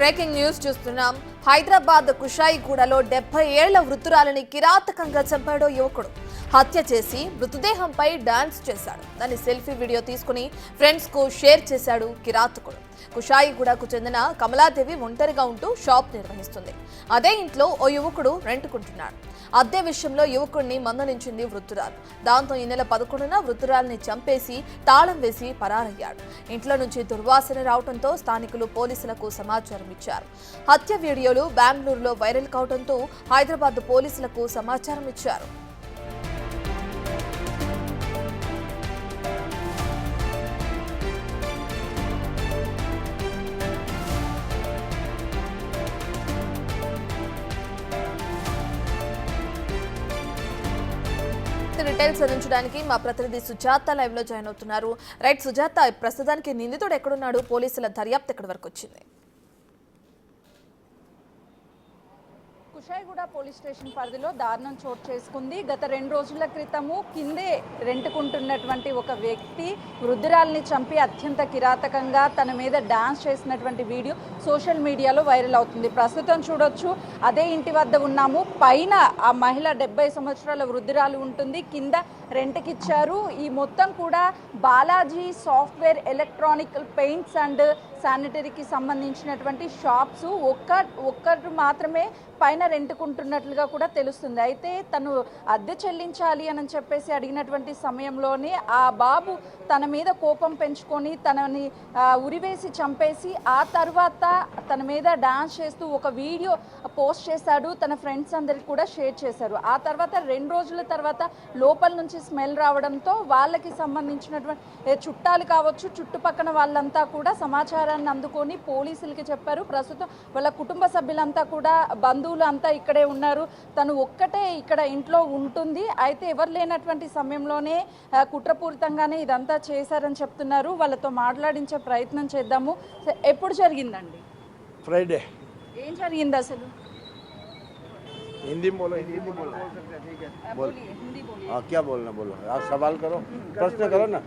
Breaking news చూస్తున్నాం. హైదరాబాద్ కుషాయిగూడలో 70 ఏళ్ల వృద్ధురాలిని కిరాతకంగా చంపాడో యువకుడు. హత్య చేసి మృతదేహంపై డాన్స్ చేశాడు. దాని సెల్ఫీ వీడియో తీసుకుని ఫ్రెండ్స్ కు షేర్ చేశాడు కిరాతకుడు. కుషాయిగూడకు చెందిన కమలాదేవి ఒంటరిగా ఉంటూ షాప్ నిర్వహిస్తుంది. అదే ఇంట్లో ఓ యువకుడు రెంటుకుంటున్నాడు. అద్దె విషయంలో యువకుడిని మందలించింది వృద్ధురాలు. దాంతో ఈ నెల 11న వృద్ధురాలిని చంపేసి తాళం వేసి పరారయ్యాడు. ఇంట్లో నుంచి దుర్వాసన రావడంతో స్థానికులు పోలీసులకు సమాచారం ఇచ్చారు. హత్య వీడియోలు బెంగళూరులో వైరల్ కావడంతో హైదరాబాద్ పోలీసులకు సమాచారం ఇచ్చారు. డీటెయిల్స్ అందించడానికి మా ప్రతినిధి సుజాత లైవ్ లో జాయిన్ అవుతున్నారు. రైట్ సుజాత, ప్రస్తుతానికి నిందితుడు ఎక్కడున్నాడు? పోలీసుల దర్యాప్తు ఎక్కడి వరకు వచ్చింది? కుషాయిగూడ పోలీస్ స్టేషన్ పరిధిలో దారుణం చోటు చేసుకుంది. గత 2 రోజుల క్రితము కిందే రెంటుకుంటున్నటువంటి ఒక వ్యక్తి వృద్ధురాలిని చంపి అత్యంత కిరాతకంగా తన మీద డాన్స్ చేసినటువంటి వీడియో సోషల్ మీడియాలో వైరల్ అవుతుంది. ప్రస్తుతం చూడొచ్చు, అదే ఇంటి వద్ద ఉన్నాము. పైన ఆ మహిళ 70 సంవత్సరాల వృద్ధురాలు ఉంటుంది, కింద రెంట్కిచ్చారు. ఈ మొత్తం కూడా Balaji software electronic paints and శానిటరీకి సంబంధించినటువంటి షాప్స్. ఒక్కరు మాత్రమే పైన రెంటుకుంటున్నట్లుగా కూడా తెలుస్తుంది. అయితే తను అద్దె చెల్లించాలి అని చెప్పేసి అడిగినటువంటి సమయంలోనే ఆ బాబు తన మీద కోపం పెంచుకొని తనని ఉరివేసి చంపేసి ఆ తర్వాత తన మీద డాన్స్ చేస్తూ ఒక వీడియో పోస్ట్ చేశాడు. తన ఫ్రెండ్స్ అందరికి కూడా షేర్ చేశారు. ఆ తర్వాత 2 రోజుల తర్వాత లోపల నుంచి స్మెల్ రావడంతో వాళ్ళకి సంబంధించినటువంటి చుట్టాలు కావచ్చు, చుట్టుపక్కల వాళ్ళంతా కూడా సమాచారాన్ని అందుకొని పోలీసులకి చెప్పారు. ప్రస్తుతం వాళ్ళ కుటుంబ సభ్యులంతా కూడా, బంధువులు అంతా ఇక్కడే ఉన్నారు. తను ఒక్కటే ఇక్కడ ఇంట్లో ఉంటుంది. అయితే ఎవరు లేనటువంటి సమయంలోనే కుట్రపూరితంగానే ఇదంతా చేశారని చెప్తున్నారు. వాళ్ళతో మాట్లాడించే ప్రయత్నం చేద్దాము. ఎప్పుడు జరిగిందండి? फ्राइडे। ఏం జరిగింది అసలు? हिंदी में बोलो, हिंदी में बोलो। बोल हिंदी बोलिए। हाँ, क्या बोलना बोलो, आप सवाल करो, प्रश्न करो ना।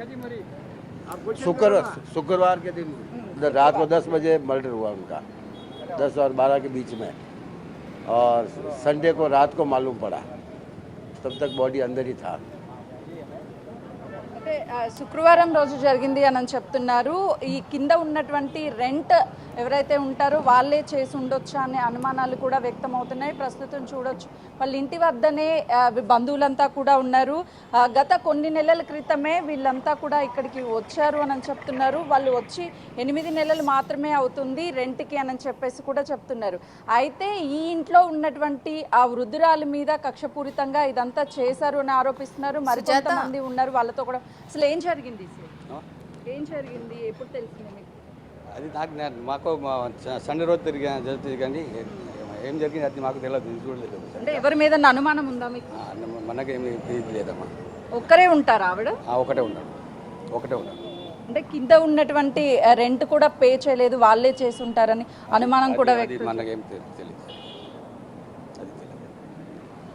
शुक्रवार के दिन रात को 10 बजे मर्डर हुआ उनका, 10 और 12 के बीच में, और संडे को रात को मालूम पड़ा, तब तक बॉडी अंदर ही था। శుక్రవారం రోజు జరిగింది అని చెప్తున్నారు. ఈ కింద ఉన్నటువంటి రెంట్ ఎవరైతే ఉంటారో వాళ్ళే చేసి ఉండొచ్చా అనే అనుమానాలు కూడా వ్యక్తమవుతున్నాయి. ప్రస్తుతం చూడొచ్చు, వాళ్ళ ఇంటి వద్దనే బంధువులంతా కూడా ఉన్నారు. గత కొన్ని నెలల క్రితమే వీళ్ళంతా కూడా ఇక్కడికి వచ్చారు అని చెప్తున్నారు. వాళ్ళు వచ్చి 8 నెలలు మాత్రమే అవుతుంది రెంట్కి అని చెప్పేసి కూడా చెప్తున్నారు. అయితే ఈ ఇంట్లో ఉన్నటువంటి ఆ వృద్ధురాలి మీద కక్షపూరితంగా ఇదంతా చేశారు అని ఆరోపిస్తున్నారు. మరికొంతమంది ఉన్నారు, వాళ్ళతో కూడా. అసలు ఏం జరిగింది? ఏం జరిగింది? ఎప్పుడు తెలిసింది మీకు? అది మాకు సండే రోజు జరుగుతుంది, కానీ ఏం జరిగింది అది మాకు తెలియదు, చూడలేదు. అంటే ఎవరి మీద అనుమానం ఉందా మీకు? మనకేమి లేదమ్మా. ఒక్కరే ఉంటారా ఆవిడ? ఒకటే ఉన్నాడు. అంటే కింద ఉన్నటువంటి రెంట్ కూడా పే చేయలేదు, వాళ్ళే చేసి ఉంటారని అనుమానం కూడా మనకేం తెలియదు.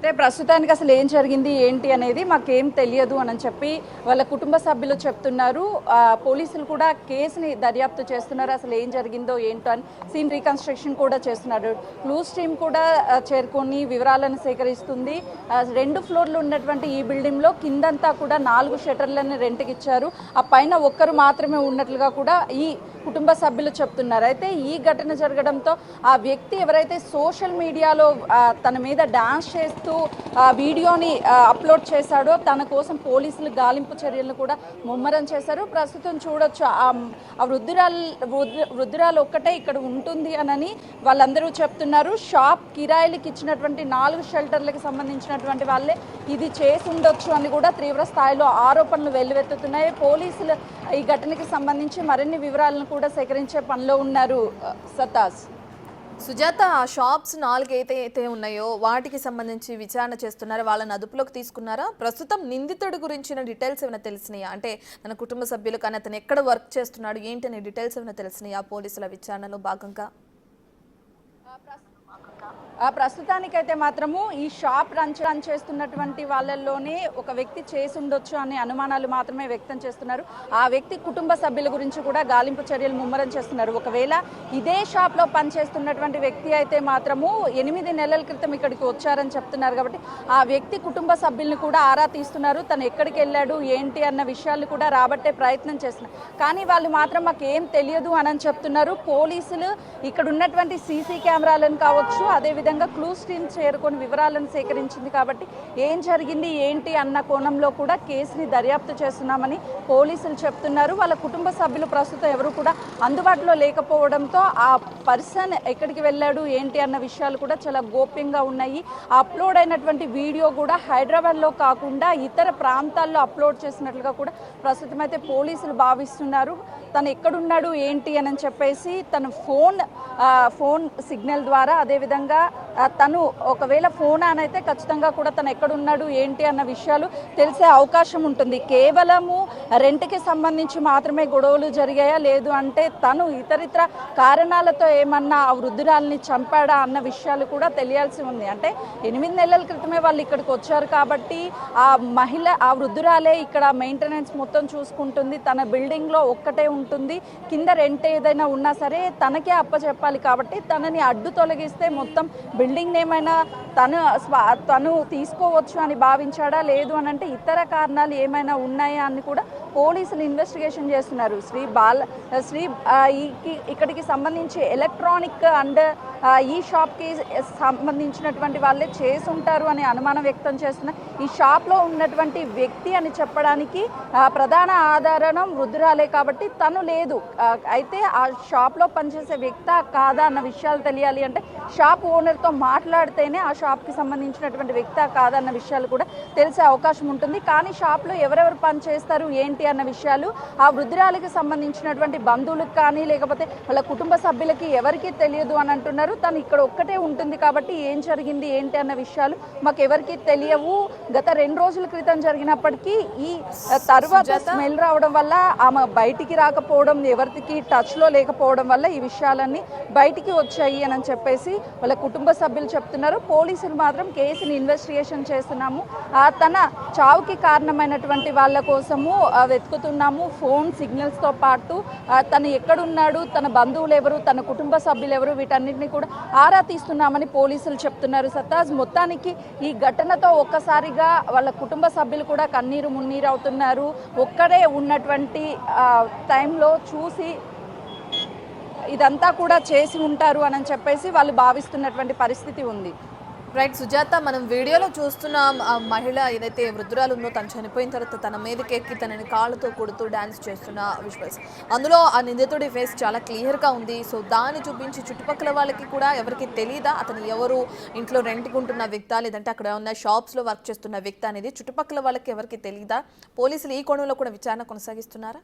అంటే ప్రస్తుతానికి అసలు ఏం జరిగింది ఏంటి అనేది మాకేం తెలియదు అని చెప్పి వాళ్ళ కుటుంబ సభ్యులు చెప్తున్నారు. పోలీసులు కూడా కేసుని దర్యాప్తు చేస్తున్నారు. అసలు ఏం జరిగిందో ఏంటో అని సీన్ రీకన్స్ట్రక్షన్ కూడా చేస్తున్నారు. క్లూస్ టీమ్ కూడా చేరుకొని వివరాలను సేకరిస్తుంది. 2 ఫ్లోర్లు ఉన్నటువంటి ఈ బిల్డింగ్లో కిందంతా కూడా 4 షట్టర్లను రెంట్కి ఇచ్చారు. ఆ పైన ఒక్కరు మాత్రమే ఉన్నట్లుగా కూడా ఈ కుటుంబ సభ్యులు చెప్తున్నారు. అయితే ఈ ఘటన జరగడంతో ఆ వ్యక్తి ఎవరైతే సోషల్ మీడియాలో తన మీద డాన్స్ చేస్తూ వీడియోని అప్లోడ్ చేశాడో తన కోసం పోలీసులు గాలింపు చర్యలను కూడా ముమ్మరం చేశారు. ప్రస్తుతం చూడొచ్చు, ఆ వృద్ధురాలు ఒక్కటే ఇక్కడ ఉంటుంది అని వాళ్ళందరూ చెప్తున్నారు. షాప్ కిరాయిలకి ఇచ్చినటువంటి 4 షెల్టర్లకు సంబంధించినటువంటి వాళ్ళే ఇది చేసి ఉండొచ్చు అని కూడా తీవ్ర స్థాయిలో ఆరోపణలు వెల్లువెత్తుతున్నాయి. పోలీసులు ఈ ఘటనకి సంబంధించి మరిన్ని వివరాలను కూడా సేకరించే పనిలో ఉన్నారు. సతాస్, సుజాత, ఆ షాప్స్ 4 అయితే ఉన్నాయో వాటికి సంబంధించి విచారణ చేస్తున్నారు. వాళ్ళని అదుపులోకి తీసుకున్నారా? ప్రస్తుతం నిందితుడి గురించిన డీటెయిల్స్ ఏమైనా తెలిసినాయా? అంటే తన కుటుంబ సభ్యులు కానీ అతను ఎక్కడ వర్క్ చేస్తున్నాడు ఏంటి అనే డీటెయిల్స్ ఏమైనా తెలిసినాయా పోలీసుల విచారణలో భాగంగా? ప్రస్తుతానికైతే మాత్రము ఈ షాప్ రన్ చేస్తున్నటువంటి వాళ్ళల్లోనే ఒక వ్యక్తి చేసి ఉండొచ్చు అనే అనుమానాలు మాత్రమే వ్యక్తం చేస్తున్నారు. ఆ వ్యక్తి కుటుంబ సభ్యుల గురించి కూడా గాలింపు చర్యలు ముమ్మరం చేస్తున్నారు. ఒకవేళ ఇదే షాప్లో పనిచేస్తున్నటువంటి వ్యక్తి అయితే మాత్రము 8 నెలల క్రితం ఇక్కడికి వచ్చారని చెప్తున్నారు. కాబట్టి ఆ వ్యక్తి కుటుంబ సభ్యుల్ని కూడా ఆరా తీస్తున్నారు. తను ఎక్కడికి వెళ్ళాడు ఏంటి అన్న విషయాలు కూడా రాబట్టే ప్రయత్నం చేస్తున్నారు. కానీ వాళ్ళు మాత్రం మాకు ఏం తెలియదు అని చెప్తున్నారు. పోలీసులు ఇక్కడ ఉన్నటువంటి సీసీ కెమెరాలను కావచ్చు, అదేవిధంగా క్లూస్ టీమ్ చేరుకొని వివరాలను సేకరించింది. కాబట్టి ఏం జరిగింది ఏంటి అన్న కోణంలో కూడా కేసుని దర్యాప్తు చేస్తున్నామని పోలీసులు చెప్తున్నారు. వాళ్ళ కుటుంబ సభ్యులు ప్రస్తుతం ఎవరు కూడా అందుబాటులో లేకపోవడంతో ఆ పర్సన్ ఎక్కడికి వెళ్ళాడు ఏంటి అన్న విషయాలు కూడా చాలా గోప్యంగా ఉన్నాయి. అప్లోడ్ అయినటువంటి వీడియో కూడా హైదరాబాద్లో కాకుండా ఇతర ప్రాంతాల్లో అప్లోడ్ చేసినట్లుగా కూడా ప్రస్తుతం అయితే పోలీసులు భావిస్తున్నారు. తను ఎక్కడున్నాడు ఏంటి అని చెప్పేసి తన ఫోన్ సిగ్నల్ ద్వారా, అదేవిధంగా తను ఒకవేళ ఫోన్ అని అయితే ఖచ్చితంగా కూడా తను ఎక్కడున్నాడు ఏంటి అన్న విషయాలు తెలిసే అవకాశం ఉంటుంది. కేవలము రెంట్కి సంబంధించి మాత్రమే గొడవలు జరిగాయా, లేదు అంటే తను ఇతరితర కారణాలతో ఏమన్నా ఆ వృద్ధురాలని చంపాడా అన్న విషయాలు కూడా తెలియాల్సి ఉంది. అంటే 8 నెలల క్రితమే వాళ్ళు ఇక్కడికి వచ్చారు కాబట్టి ఆ వృద్ధురాలే ఇక్కడ మెయింటెనెన్స్ మొత్తం చూసుకుంటుంది. తన బిల్డింగ్లో ఒక్కటే ఉంటుంది. కింద రెంట్ ఏదైనా ఉన్నా సరే తనకే అప్పచెప్పాలి. కాబట్టి తనని అడ్డు తొలగిస్తే మొత్తం బిల్డింగ్ ఏమైనా తను తీసుకోవచ్చు అని భావించాడా, లేదు అని అంటే ఇతర కారణాలు ఏమైనా ఉన్నాయా అని కూడా పోలీసులు ఇన్వెస్టిగేషన్ చేస్తున్నారు. ఇక్కడికి సంబంధించి ఎలక్ట్రానిక్ అండ్ ఈ షాప్కి సంబంధించినటువంటి వాళ్ళే చేసి ఉంటారు అని అనుమానం వ్యక్తం చేస్తున్నారు. ఈ షాప్లో ఉన్నటువంటి వ్యక్తి అని చెప్పడానికి ప్రధాన ఆధారం వృద్ధురాలే కాబట్టి తను లేదు. అయితే ఆ షాప్లో పనిచేసే వ్యక్తి కాదా అన్న విషయాలు తెలియాలి అంటే షాప్ ఓనర్తో మాట్లాడితేనే ఆ షాప్కి సంబంధించినటువంటి వ్యక్తి కాదా అన్న విషయాలు కూడా తెలిసే అవకాశం ఉంటుంది. కానీ షాప్లో ఎవరెవరు పనిచేస్తారు ఏంటి అన్న విషయాలు ఆ వృద్ధురాలికి సంబంధించినటువంటి బంధువులకు కానీ లేకపోతే వాళ్ళ కుటుంబ సభ్యులకి ఎవరికీ తెలియదు అని అంటున్నారు. తను ఇక్కడ ఒక్కటే ఉంటుంది కాబట్టి ఏం జరిగింది ఏంటి అన్న విషయాలు మాకు ఎవరికి తెలియవు. గత 2 రోజుల క్రితం జరిగినప్పటికీ ఈ తర్వాత స్మెల్ రావడం వల్ల ఆమె బయటికి రాకపోవడం, ఎవరికి టచ్లో లేకపోవడం వల్ల ఈ విషయాలన్నీ బయటికి వచ్చాయి అని చెప్పేసి వాళ్ళ కుటుంబ సభ్యులు చెప్తున్నారు. పోలీసులు మాత్రం కేసుని ఇన్వెస్టిగేషన్ చేస్తున్నాము, తన చావుకి కారణమైనటువంటి వాళ్ళ కోసము వెతుకుతున్నాము. ఫోన్ సిగ్నల్స్తో పాటు తను ఎక్కడున్నాడు, తన బంధువులు ఎవరు, తన కుటుంబ సభ్యులు ఎవరు, వీటన్నిటిని కూడా ఆరా తీస్తున్నామని పోలీసులు చెప్తున్నారు. సత్తాజ్, మొత్తానికి ఈ ఘటనతో ఒక్కసారిగా వాళ్ళ కుటుంబ సభ్యులు కూడా కన్నీరు మున్నీరు అవుతున్నారు. ఒక్కడే ఉన్నటువంటి టైంలో చూసి ఇదంతా కూడా చేసి ఉంటారు అని చెప్పేసి వాళ్ళు భావిస్తున్నటువంటి పరిస్థితి ఉంది. రైట్ సుజాత, మనం వీడియోలో చూస్తున్నాం ఆ మహిళ ఏదైతే వృద్ధురాలు ఉందో తను చనిపోయిన తర్వాత తన మీదకి ఎక్కి తనని కాళ్ళతో కొడుతూ డాన్స్ చేస్తున్న విజువల్స్. అందులో ఆ నిందితుడి ఫేస్ చాలా క్లియర్గా ఉంది. సో దాన్ని చూపించి చుట్టుపక్కల వాళ్ళకి కూడా ఎవరికి తెలియదా అతను ఎవరు, ఇంట్లో రెంట్కి ఉంటున్న వ్యక్తి లేదంటే అక్కడ ఉన్న షాప్స్లో వర్క్ చేస్తున్న వ్యక్తి అనేది చుట్టుపక్కల వాళ్ళకి ఎవరికి తెలియదా? పోలీసులు ఈ కోణంలో కూడా విచారణ కొనసాగిస్తున్నారా?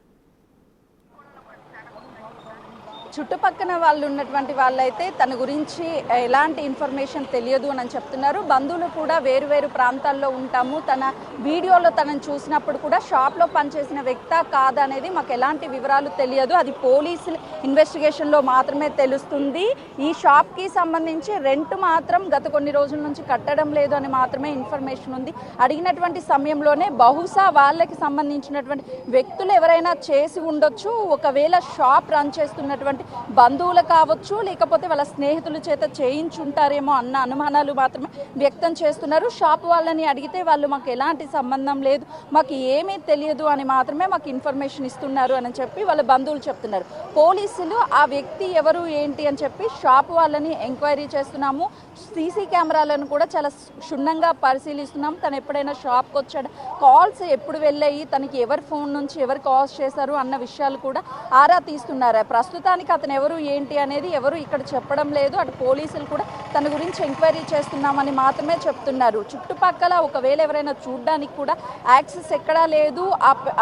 చుట్టుపక్కన వాళ్ళు ఉన్నటువంటి వాళ్ళైతే తన గురించి ఎలాంటి ఇన్ఫర్మేషన్ తెలియదు అని చెప్తున్నారు. బంధువులు కూడా వేరు ప్రాంతాల్లో ఉంటాము, తన వీడియోలో తనని చూసినప్పుడు కూడా షాప్లో పనిచేసిన వ్యక్తి కాదా అనేది మాకు ఎలాంటి వివరాలు తెలియదు. అది పోలీసులు ఇన్వెస్టిగేషన్లో మాత్రమే తెలుస్తుంది. ఈ షాప్కి సంబంధించి రెంట్ మాత్రం గత కొన్ని రోజుల నుంచి కట్టడం లేదు అని మాత్రమే ఇన్ఫర్మేషన్ ఉంది. అడిగినటువంటి సమయంలోనే బహుశా వాళ్ళకి సంబంధించినటువంటి వ్యక్తులు ఎవరైనా చేసి ఉండొచ్చు. ఒకవేళ షాప్ రన్ చేస్తున్నటువంటి బంధువులు కావచ్చు, లేకపోతే వాళ్ళ స్నేహితుల చేత చేయించుంటారేమో అన్న అనుమానాలు మాత్రమే వ్యక్తం చేస్తున్నారు. షాప్ వాళ్ళని అడిగితే వాళ్ళు మాకు ఎలాంటి సంబంధం లేదు, మాకు ఏమీ తెలియదు అని మాత్రమే మాకు ఇన్ఫర్మేషన్ ఇస్తున్నారు అని చెప్పి వాళ్ళ బంధువులు చెప్తున్నారు. పోలీసులు ఆ వ్యక్తి ఎవరు ఏంటి అని చెప్పి షాప్ వాళ్ళని ఎంక్వైరీ చేస్తున్నాము. సీసీ కెమెరాలను కూడా చాలా క్షుణ్ణంగా పరిశీలిస్తున్నాము. తను ఎప్పుడైనా షాప్కి వచ్చాడు, కాల్స్ ఎప్పుడు వెళ్ళాయి, తనకి ఎవరి ఫోన్ నుంచి ఎవరు కాల్స్ చేశారు అన్న విషయాలు కూడా ఆరా తీస్తున్నారు. ప్రస్తుతానికి అతను ఎవరు ఏంటి అనేది ఎవరు ఇక్కడ చెప్పడం లేదు. అటు పోలీసులు కూడా తన గురించి ఎంక్వైరీ చేస్తున్నామని మాత్రమే చెప్తున్నారు. చుట్టుపక్కల ఒకవేళ ఎవరైనా చూడడానికి కూడా యాక్సెస్ ఎక్కడా లేదు.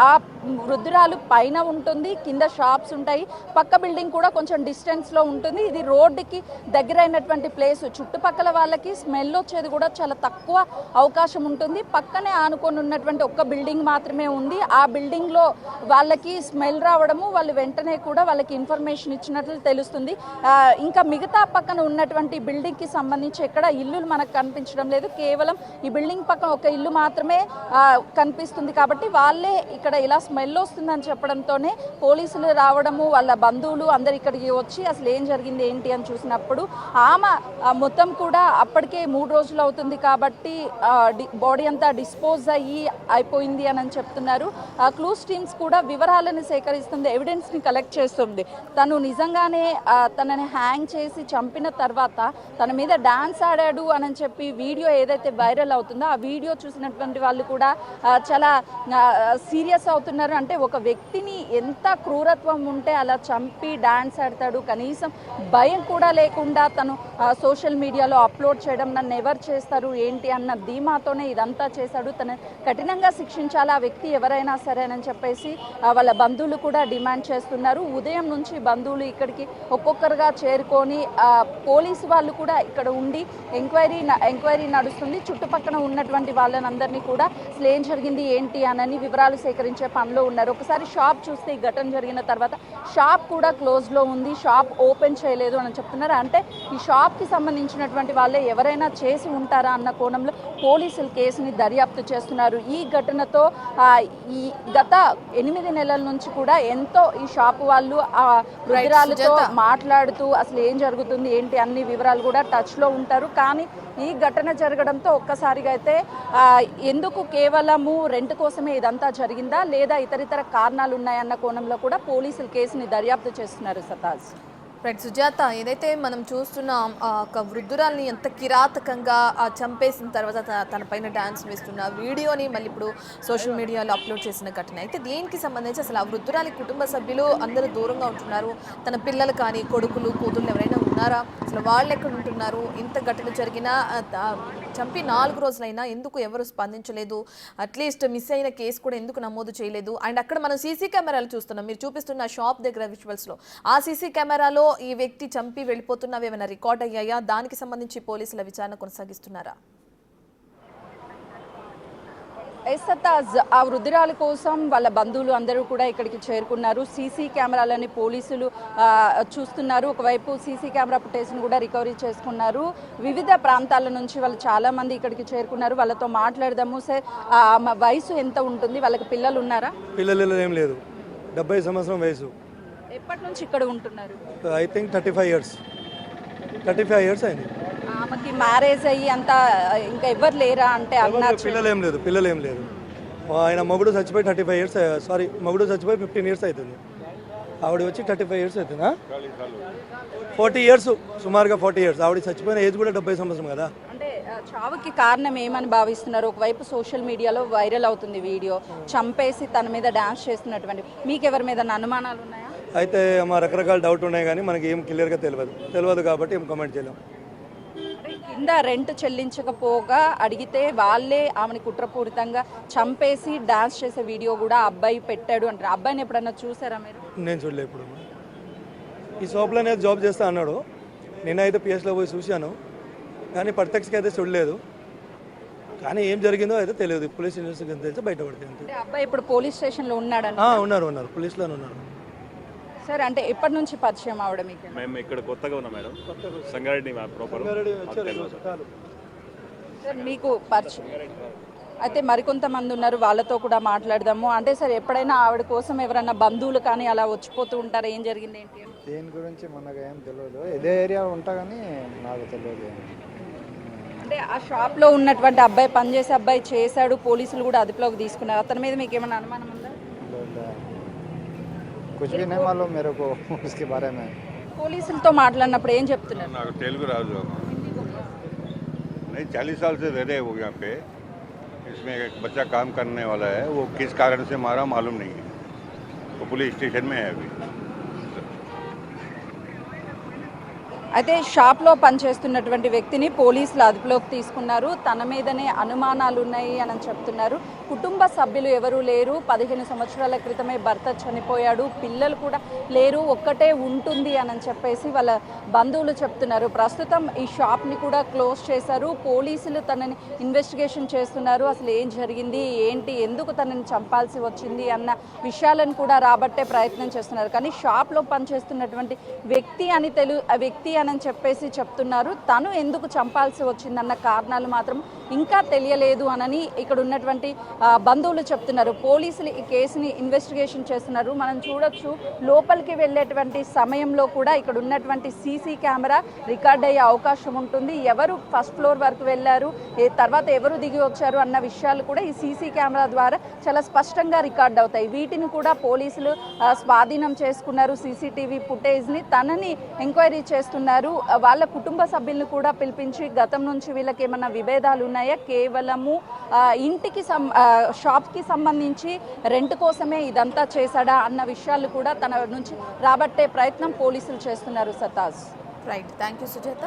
ఆ వృద్ధురాలు పైన ఉంటుంది, కింద షాప్స్ ఉంటాయి, పక్క బిల్డింగ్ కూడా కొంచెం డిస్టెన్స్లో ఉంటుంది. ఇది రోడ్డుకి దగ్గరైనటువంటి ప్లేస్. చుట్టుపక్కల చుట్టుపక్కల వాళ్ళకి స్మెల్ వచ్చేది కూడా చాలా తక్కువ అవకాశం ఉంటుంది. పక్కనే ఆనుకొని ఉన్నటువంటి ఒక్క బిల్డింగ్ మాత్రమే ఉంది. ఆ బిల్డింగ్లో వాళ్ళకి స్మెల్ రావడము వాళ్ళు వెంటనే కూడా వాళ్ళకి ఇన్ఫర్మేషన్ ఇచ్చినట్లు తెలుస్తుంది. ఇంకా మిగతా పక్కన ఉన్నటువంటి బిల్డింగ్కి సంబంధించి ఎక్కడ ఇల్లులు మనకు కనిపించడం లేదు. కేవలం ఈ బిల్డింగ్ పక్కన ఒక ఇల్లు మాత్రమే కనిపిస్తుంది. కాబట్టి వాళ్ళే ఇక్కడ ఇలా స్మెల్ వస్తుందని చెప్పడంతోనే పోలీసులు రావడము, వాళ్ళ బంధువులు అందరు ఇక్కడికి వచ్చి అసలు ఏం జరిగింది ఏంటి అని చూసినప్పుడు ఆమె మొత్తం కూడా అప్పటికే 3 రోజులు అవుతుంది కాబట్టి బాడీ అంతా డిస్పోజ్ అయిపోయింది అని చెప్తున్నారు. క్లూస్ టీమ్స్ కూడా వివరాలను సేకరిస్తుంది, ఎవిడెన్స్ని కలెక్ట్ చేస్తుంది. తను నిజంగానే తనని హ్యాంగ్ చేసి చంపిన తర్వాత తన మీద డాన్స్ ఆడాడు అని చెప్పి వీడియో ఏదైతే వైరల్ అవుతుందో ఆ వీడియో చూసినటువంటి వాళ్ళు కూడా చాలా సీరియస్ అవుతున్నారు. అంటే ఒక వ్యక్తిని ఎంత క్రూరత్వం ఉంటే అలా చంపి డాన్స్ ఆడతాడు, కనీసం భయం కూడా లేకుండా తను సోషల్ మీడియాలో అప్లోడ్ చేయడం, నన్ను ఎవరు చేస్తారు ఏంటి అన్న ధీమాతోనే ఇదంతా చేశాడు. తను కఠినంగా శిక్షించాలి ఆ వ్యక్తి ఎవరైనా సరే అని చెప్పేసి వాళ్ళ బంధువులు కూడా డిమాండ్ చేస్తున్నారు. ఉదయం నుంచి బంధువులు ఇక్కడికి ఒక్కొక్కరుగా చేరుకొని పోలీసు వాళ్ళు కూడా ఇక్కడ ఉండి ఎంక్వైరీ నడుస్తుంది. చుట్టుపక్కల ఉన్నటువంటి వాళ్ళనందరినీ కూడా అసలు ఏం జరిగింది ఏంటి అని వివరాలు సేకరించే పనిలో ఉన్నారు. ఒకసారి షాప్ చూస్తే ఈ ఘటన జరిగిన తర్వాత షాప్ కూడా క్లోజ్లో ఉంది, షాప్ ఓపెన్ చేయలేదు అని చెప్తున్నారు. అంటే ఈ షాప్కి సంబంధించినటువంటి వాళ్ళే ఎవరైనా చేసి ఉంటారా అన్న కోణంలో పోలీసులు కేసుని దర్యాప్తు చేస్తున్నారు. ఈ ఘటనతో ఈ గత 8 నెలల నుంచి కూడా ఎంతో ఈ షాపు వాళ్ళు రుద్రాలతో మాట్లాడుతూ అసలు ఏం జరుగుతుంది ఏంటి అన్ని వివరాలు కూడా టచ్లో ఉంటారు. కానీ ఈ ఘటన జరగడంతో ఒక్కసారిగా అయితే ఎందుకు కేవలము రెంట్ కోసమే ఇదంతా జరిగిందా లేదా ఇతరితర కారణాలు ఉన్నాయన్న కోణంలో కూడా పోలీసులు కేసుని దర్యాప్తు చేస్తున్నారు. సతాజ్ రైట్ సుజాత, ఏదైతే మనం చూస్తున్నాం ఒక వృద్ధురాల్ని ఎంత కిరాతకంగా చంపేసిన తర్వాత తన పైన డాన్స్ వేస్తున్న వీడియోని మళ్ళీ ఇప్పుడు సోషల్ మీడియాలో అప్లోడ్ చేసిన ఘటన అయితే దీనికి సంబంధించి అసలు ఆ వృద్ధురాలి కుటుంబ సభ్యులు అందరూ దూరంగా ఉంటున్నారు. తన పిల్లలు కానీ కొడుకులు కూతుళ్ళు ఎవరైనా ఉన్నారా, అసలు వాళ్ళు ఎక్కడ ఉంటున్నారు? ఇంత ఘటన జరిగినా చంపి 4 రోజులైనా ఎందుకు ఎవరు స్పందించలేదు? అట్లీస్ట్ మిస్ అయిన కేసు కూడా ఎందుకు నమోదు చేయలేదు? అండ్ అక్కడ మనం సీసీ కెమెరాలు చూస్తున్నాం, మీరు చూపిస్తున్న షాప్ దగ్గర విజువల్స్లో ఆ సీసీ కెమెరాలో ఈ వ్యక్తి చంపి వెళ్ళిపోతున్నవి ఏమైనా రికార్డ్ అయ్యాయా? దానికి సంబంధించి పోలీసుల విచారణ కొనసాగిస్తున్నారా? సతాజ్, ఆ వృద్ధురాలి కోసం వాళ్ళ బంధువులు అందరూ కూడా ఇక్కడికి చేరుకున్నారు. సీసీ కెమెరాలని పోలీసులు చూస్తున్నారు. ఒకవైపు సీసీ కెమెరా ఫుటేజ్ని కూడా రికవరీ చేసుకున్నారు. వివిధ ప్రాంతాల నుంచి వాళ్ళు చాలామంది ఇక్కడికి చేరుకున్నారు. వాళ్ళతో మాట్లాడదాము. సార్, వయసు ఎంత ఉంటుంది? వాళ్ళకి పిల్లలు ఉన్నారా? పిల్లలు ఏం లేదు, 70 సంవత్సరం వయసు. ఎప్పటి నుంచి ఇక్కడ ఉంటున్నారు? ఐ థింక్ 35 ఇయర్స్ అయింది. ఆమెకి మ్యారేజ్ అయ్యి అంతా ఇంకా ఎవరు లేరా అంటే అన్నారు. పిల్లలు ఏం లేదు. ఆయన మగుడు చచ్చిపోయి 35 ఇయర్స్, మగుడు చచ్చిపోయి 15 ఇయర్స్ అవుతుంది. ఆవిడ వచ్చి 35 ఇయర్స్ అవుతుందా? 40 ఇయర్స్, సుమారుగా 40 ఇయర్స్. ఆవిడ చచ్చిపోయిన ఏజ్ కూడా 70 సంవత్సరం కదా. అంటే చావుకి కారణం ఏమని భావిస్తున్నారు? ఒకవైపు సోషల్ మీడియాలో వైరల్ అవుతుంది వీడియో, చంపేసి తన మీద డాన్స్ చేస్తున్నటువంటి, మీకు ఎవరి మీద అనుమానాలు ఉన్నాయా? అయితే మా రకరకాల డౌట్ ఉన్నాయి కానీ మనకి ఏం క్లియర్గా తెలియదు కాబట్టి ఏం కామెంట్ చేయలేం. కింద రెంట్ చెల్లించకపోగా అడిగితే వాళ్ళే ఆమెను కుట్రపూరితంగా చంపేసి డాన్స్ చేసే వీడియో కూడా అబ్బాయి పెట్టాడు అంటారు. అబ్బాయిని ఎప్పుడన్నా చూసారా మీరు? నేను చూడలే. ఇప్పుడు ఈ షాప్లో నేను జాబ్ చేస్తా అన్నాడు. నేనైతే పిఎస్లో పోయి చూశాను కానీ ప్రత్యక్షకి అయితే చూడలేదు. కానీ ఏం జరిగిందో అయితే తెలియదు. పోలీస్ ఇన్వెస్టిగేషన్ తెలిసి బయటపడుతుంది. అబ్బాయి ఇప్పుడు పోలీస్ స్టేషన్లో ఉన్నాడు? ఉన్నారు, పోలీసులోనే ఉన్నారు. సార్, అంటే ఎప్పటి నుంచి పరిచయం అవడం మీకు? మేము ఇక్కడ కొత్తగా ఉన్నాం మేడం, సంగారెడ్డి ప్రాపర్. సార్, మీకు పరిచయం అయితే మరికొంతమంది ఉన్నారు, వాళ్ళతో కూడా మాట్లాడదాము. అంటే సార్, ఎప్పుడైనా ఆవిడ కోసం ఎవరైనా బంధువులు కానీ అలా వచ్చిపోతూ ఉంటారు? ఏం జరిగింది ఏంటి? దేని గురించి మనకు ఏం తెలియదు. ఇదే ఏరియా ఉంటా కానీ నాకు తెలియదు. అంటే ఆ షాప్లో ఉన్నటువంటి అబ్బాయి, పనిచేసే అబ్బాయి చేశాడు, పోలీసులు కూడా అదుపులోకి తీసుకున్నారు. అతని మీద మీకు ఏమైనా అనుమానం ఉందా? कुछ भी नहीं मालूम मेरे को उसके बारे में. పోలీసులతో మాట్లాడినప్పుడు ఏం చెప్తున్నారు? నాకు తెలుగు రాదు. नहीं 40 साल से रह रहे हो यहाँ पे. इसमें एक बच्चा काम करने वाला है, वो किस कारण से मारा मालूम नहीं है. वो पुलिस स्टेशन में है अभी. అయితే షాప్లో పనిచేస్తున్నటువంటి వ్యక్తిని పోలీసులు అదుపులోకి తీసుకున్నారు. తన మీదనే అనుమానాలు ఉన్నాయి అని చెప్తున్నారు. కుటుంబ సభ్యులు ఎవరూ లేరు. 15 సంవత్సరాల క్రితమే భర్త చనిపోయాడు, పిల్లలు కూడా లేరు, ఒక్కటే ఉంటుంది అని చెప్పేసి వాళ్ళ బంధువులు చెప్తున్నారు. ప్రస్తుతం ఈ షాప్ని కూడా క్లోజ్ చేశారు. పోలీసులు తనని ఇన్వెస్టిగేషన్ చేస్తున్నారు. అసలు ఏం జరిగింది, ఏంటి, ఎందుకు తనని చంపాల్సి వచ్చింది అన్న విషయాలను కూడా రాబట్టే ప్రయత్నం చేస్తున్నారు. కానీ షాప్లో పనిచేస్తున్నటువంటి వ్యక్తి అని చెప్పేసి చెప్తున్నారు. తను ఎందుకు చంపాల్సి వచ్చిందన్న కారణాలు మాత్రం ఇంకా తెలియలేదు అని ఇక్కడ ఉన్నటువంటి బంధువులు చెప్తున్నారు. పోలీసులు ఈ కేసుని ఇన్వెస్టిగేషన్ చేస్తున్నారు. మనం చూడొచ్చు, లోపలికి వెళ్ళేటువంటి సమయంలో కూడా ఇక్కడ ఉన్నటువంటి సీసీ కెమెరా రికార్డ్ అయ్యే అవకాశం ఉంటుంది. ఎవరు ఫస్ట్ ఫ్లోర్ వరకు వెళ్ళారు, తర్వాత ఎవరు దిగి వచ్చారు అన్న విషయాలు కూడా ఈ సీసీ కెమెరా ద్వారా చాలా స్పష్టంగా రికార్డ్ అవుతాయి. వీటిని కూడా పోలీసులు స్వాధీనం చేసుకున్నారు. సీసీటీవీ ఫుటేజ్ని తనని ఎంక్వైరీ చేస్తున్నారు. వాళ్ళ కుటుంబ సభ్యులను కూడా పిలిపించి గతం నుంచి వీళ్ళకి ఏమన్నా విభేదాలు ఉన్నాయా, కేవలము ఇంటికి షాప్కి సంబంధించి రెంట్ కోసమే ఇదంతా చేశాడా అన్న విషయాలు కూడా తన నుంచి రాబట్టే ప్రయత్నం పోలీసులు చేస్తున్నారు. సతాజ్. Right, thank you Sujatha.